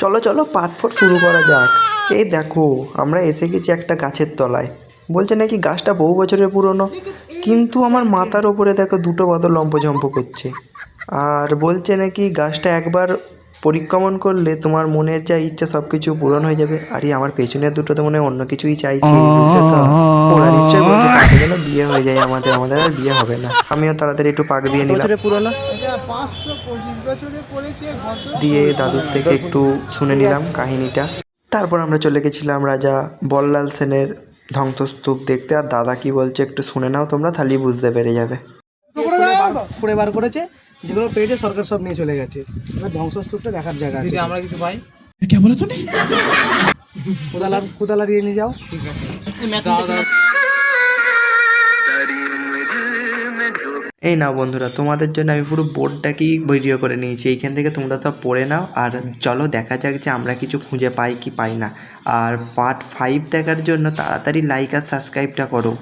চলো চলো পার্ট 4 শুরু করা যাক। এই দেখো আমরা এসে গেছি একটা গাছের তলায়। বলছে নাকি গাছটা বহু বছরের পুরনো, কিন্তু আমার মাথার ওপরে দেখো দুটো বাদল লম্পঝম্প করছে। আর বলছে নাকি গাছটা একবার পরিক্রমণ করলে তোমার মনের যা ইচ্ছা সব কিছু পূরণ হয়ে যাবে। আরে আমার পেছনের দুটো তো মনে হয় অন্য কিছুই চাইছে, বুঝলে তো। ওরা নিশ্চয়ই বলছে তাতে যেন বিয়ে হয়ে যায়, আমাদের আমাদের আর বিয়ে হবে না। আমিও তাড়াতাড়ি একটু পাক দিয়ে নিলাম, পুরনো দিয়ে দাদুর থেকে একটু শুনে নিলাম কাহিনীটা। তারপর আমরা চলে গেছিলাম রাজা বল্লাল সেনের ধ্বংসস্তূপ দেখতে। আর দাদা কি বলছে একটু শুনে নাও তোমরা, তাহলেই বুঝতে পেরে যাবে। করে বার করেছে, যেগুলো পেয়েছে সরকার সব নিয়ে চলে গেছে। এবার ধ্বংসস্তূপটা দেখার জায়গা আছে, আমরা কিছু পাই। কোদালা দিয়ে নিয়ে যাও। ঠিক আছে। এই নাও বন্ধুরা, তোমাদের জন্য আমি পুরো বোর্ডটাকেই ভিডিও করে নিয়েছি। এইখান থেকে তোমরা সব পড়ে নাও, আর চলো দেখা যাক যে আমরা কিছু খুঁজে পাই কি পাই না। আর পার্ট 5 দেখার জন্য তাড়াতাড়ি লাইক আর সাবস্ক্রাইবটা করো।